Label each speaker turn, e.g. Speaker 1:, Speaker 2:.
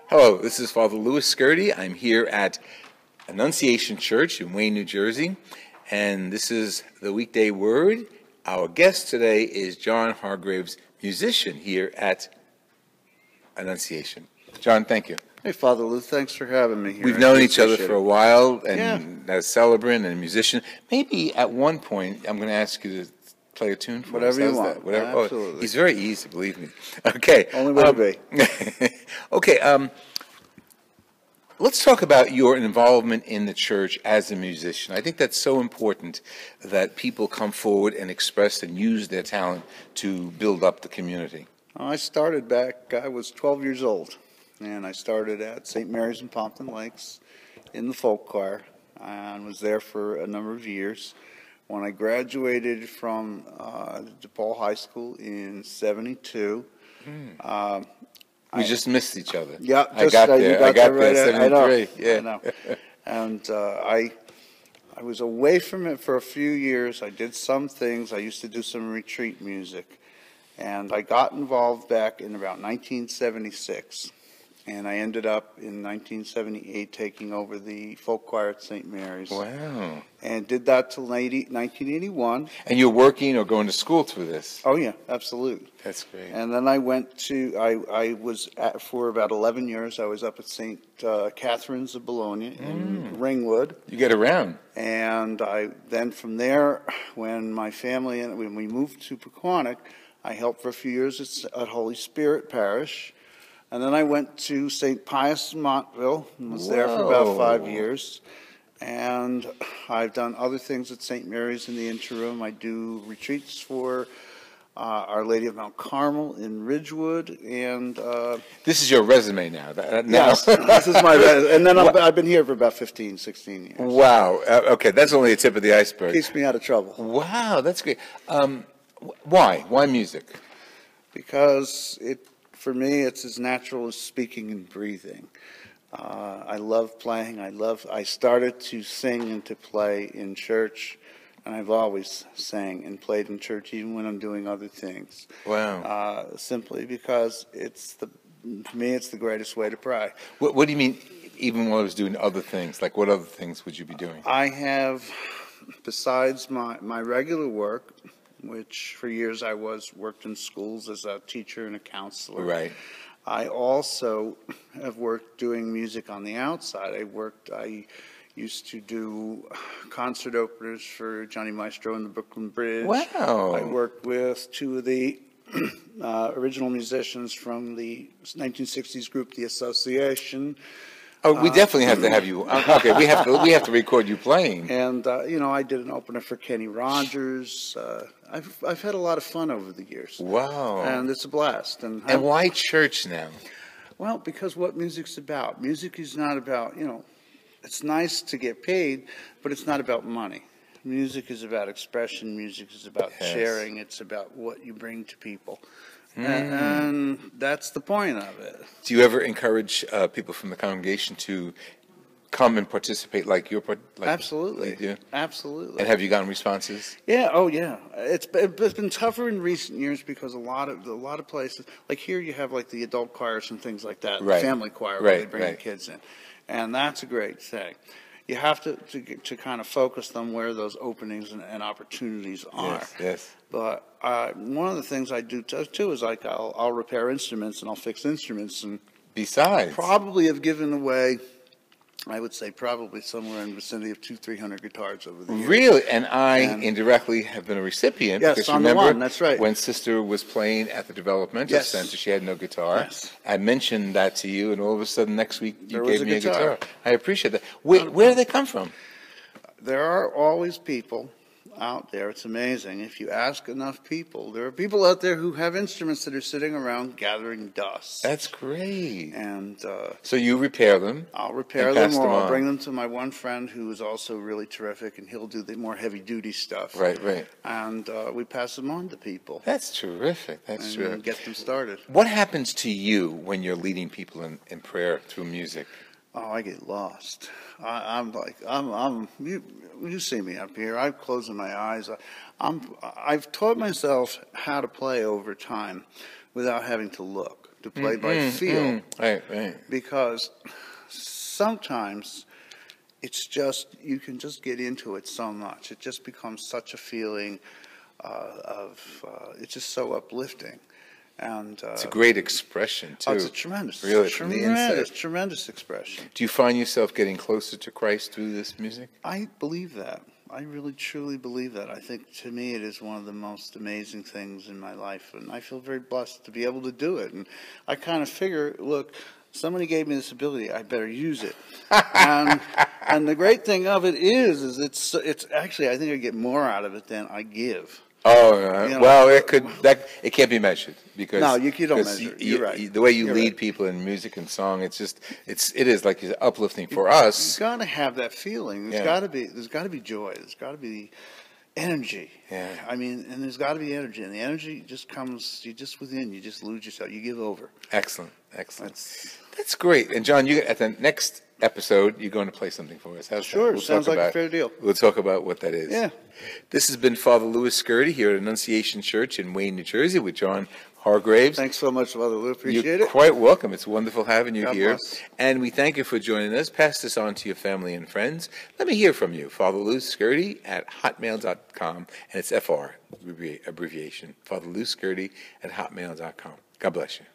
Speaker 1: Hello, this is Father Louis Skirty. I'm here at Annunciation Church in Wayne, New Jersey, and this is the Weekday Word. Our guest today is John Hargraves, musician here at Annunciation. John, thank you.
Speaker 2: Hey, Father Lou, thanks for having me here.
Speaker 1: We've known each other for a while, and
Speaker 2: Yeah.
Speaker 1: as celebrant and musician. Maybe at one point, I'm going to ask you to play a tune for
Speaker 2: Whatever
Speaker 1: us.
Speaker 2: you
Speaker 1: How's
Speaker 2: want.
Speaker 1: that? Whatever.
Speaker 2: Absolutely.
Speaker 1: Oh, he's very easy, believe me. Okay.
Speaker 2: Only way to be.
Speaker 1: Okay. Let's talk about your involvement in the church as a musician. I think that's so important that people come forward and express and use their talent to build up the community.
Speaker 2: I started back, I was 12 years old, and I started at St. Mary's in Pompton Lakes in the folk choir, and was there for a number of years. When I graduated from DePaul High School in 72,
Speaker 1: We just missed each other.
Speaker 2: Yeah,
Speaker 1: I got there.
Speaker 2: you
Speaker 1: I got
Speaker 2: right
Speaker 1: there.
Speaker 2: I know.
Speaker 1: 73. Yeah.
Speaker 2: I know. And I was away from it for a few years. I did some things. I used to do some retreat music, and I got involved back in about 1976. And I ended up in 1978 taking over the folk choir at St. Mary's.
Speaker 1: Wow.
Speaker 2: And did that till 1981.
Speaker 1: And you're working or going to school through this?
Speaker 2: Oh, yeah, absolutely.
Speaker 1: That's great.
Speaker 2: And then I went to, I was at, for about 11 years, I was up at St. Catherine's of Bologna in Ringwood.
Speaker 1: You get around.
Speaker 2: And then from there, when my family, when we moved to Pequannock, I helped for a few years at Holy Spirit Parish. And then I went to St. Pius in Montville and was there for about 5 years. And I've done other things at St. Mary's in the interim. I do retreats for Our Lady of Mount Carmel in Ridgewood. And
Speaker 1: This is your resume now.
Speaker 2: yes, this is my resume. And then I've been here for about 15, 16 years.
Speaker 1: Wow. Okay, that's only the tip of the iceberg.
Speaker 2: Keeps me out of trouble.
Speaker 1: Wow, that's great. Why? Why music?
Speaker 2: Because for me, it's as natural as speaking and breathing. I love playing. I started to sing and to play in church, and I've always sang and played in church, even when I'm doing other things.
Speaker 1: Wow.
Speaker 2: Simply because for me, it's the greatest way to pray.
Speaker 1: What do you mean, even while I was doing other things? Like, what other things would you be doing?
Speaker 2: I have, besides my regular work, which for years I worked in schools as a teacher and a counselor.
Speaker 1: Right.
Speaker 2: I also have worked doing music on the outside. I used to do concert openers for Johnny Maestro and the Brooklyn Bridge.
Speaker 1: Wow.
Speaker 2: I worked with two of the original musicians from the 1960s group, The Association.
Speaker 1: Oh, we definitely have to have you. Okay, we have to record you playing.
Speaker 2: And I did an opener for Kenny Rogers. I've had a lot of fun over the years.
Speaker 1: Wow.
Speaker 2: And it's a blast. And
Speaker 1: why church now?
Speaker 2: Well, because what music's about. Music is not about, it's nice to get paid, but it's not about money. Music is about expression. Music is about sharing. It's about what you bring to people. And that's the point of it.
Speaker 1: Do you ever encourage people from the congregation to come and participate like you're
Speaker 2: Absolutely.
Speaker 1: You do?
Speaker 2: Absolutely.
Speaker 1: And have you gotten responses?
Speaker 2: Yeah. Oh, yeah. It's been tougher in recent years because a lot of places, like here, you have like the adult choirs and things like that,
Speaker 1: Right.
Speaker 2: the family choir, where they
Speaker 1: Right,
Speaker 2: bring the
Speaker 1: right.
Speaker 2: kids in, and that's a great thing. You have to kind of focus on where those openings and opportunities are.
Speaker 1: Yes, yes.
Speaker 2: But one of the things I do too is like I'll repair instruments and I'll fix instruments, and
Speaker 1: Besides.
Speaker 2: probably have given away, I would say probably somewhere in the vicinity of 200-300 guitars over the years.
Speaker 1: Really? And I indirectly have been a recipient.
Speaker 2: Yes,
Speaker 1: because
Speaker 2: on the
Speaker 1: remember
Speaker 2: one, that's right.
Speaker 1: when Sister was playing at the developmental
Speaker 2: Yes.
Speaker 1: center, she had no guitar.
Speaker 2: Yes.
Speaker 1: I mentioned that to you, and all of a sudden next week you
Speaker 2: There was
Speaker 1: gave
Speaker 2: a
Speaker 1: me a
Speaker 2: guitar.
Speaker 1: guitar. I appreciate that. Where do they come from?
Speaker 2: There are always people out there. It's amazing. If you ask enough people, there are people out there who have instruments that are sitting around gathering dust.
Speaker 1: That's great.
Speaker 2: And
Speaker 1: So you repair them.
Speaker 2: I'll repair
Speaker 1: And
Speaker 2: them,
Speaker 1: pass
Speaker 2: or
Speaker 1: them
Speaker 2: I'll
Speaker 1: on.
Speaker 2: bring them to my one friend who is also really terrific, and he'll do the more heavy-duty stuff.
Speaker 1: Right, right.
Speaker 2: And we pass them on to people
Speaker 1: That's terrific. That's
Speaker 2: and
Speaker 1: terrific.
Speaker 2: get them started.
Speaker 1: What happens to you when you're leading people in prayer through music?
Speaker 2: Oh, I get lost. You see me up here. I'm closing my eyes. I've taught myself how to play over time without having to look. to play by feel.
Speaker 1: Right.
Speaker 2: Because sometimes it's just, you can just get into it so much. It just becomes such a feeling it's just so uplifting. And
Speaker 1: it's a great expression, too.
Speaker 2: Oh, it's a tremendous,
Speaker 1: really, from the inside.
Speaker 2: Tremendous expression.
Speaker 1: Do you find yourself getting closer to Christ through this music?
Speaker 2: I believe that. I really, truly believe that. I think, to me, it is one of the most amazing things in my life, and I feel very blessed to be able to do it. And I kind of figure, look, somebody gave me this ability, I better use it. and the great thing of it is it's actually, I think I get more out of it than I give.
Speaker 1: Oh, well, it can't be measured because
Speaker 2: no, you don't measure. You're right.
Speaker 1: The way you lead people in music and song, it is like uplifting for us.
Speaker 2: You've got to have that feeling. There's got to be joy. There's got to be energy.
Speaker 1: Yeah.
Speaker 2: I mean, and there's got to be energy, and the energy just comes. You just within. You just lose yourself. You give over.
Speaker 1: Excellent. That's great. And John, you at the next episode, you're going to play something for us.
Speaker 2: Sure, sounds like a fair deal.
Speaker 1: We'll talk about what that is.
Speaker 2: Yeah.
Speaker 1: This has been Father Louis Scurti here at Annunciation Church in Wayne, New Jersey, with John Hargraves.
Speaker 2: Thanks so much, Father Louis. Appreciate it.
Speaker 1: You're quite welcome. It's wonderful having you
Speaker 2: God
Speaker 1: here.
Speaker 2: Bless.
Speaker 1: And we thank you for joining us. Pass this on to your family and friends. Let me hear from you. Father Louis Scurti at hotmail.com, and it's FR abbreviation. Father Louis Scurti at hotmail.com. God bless you.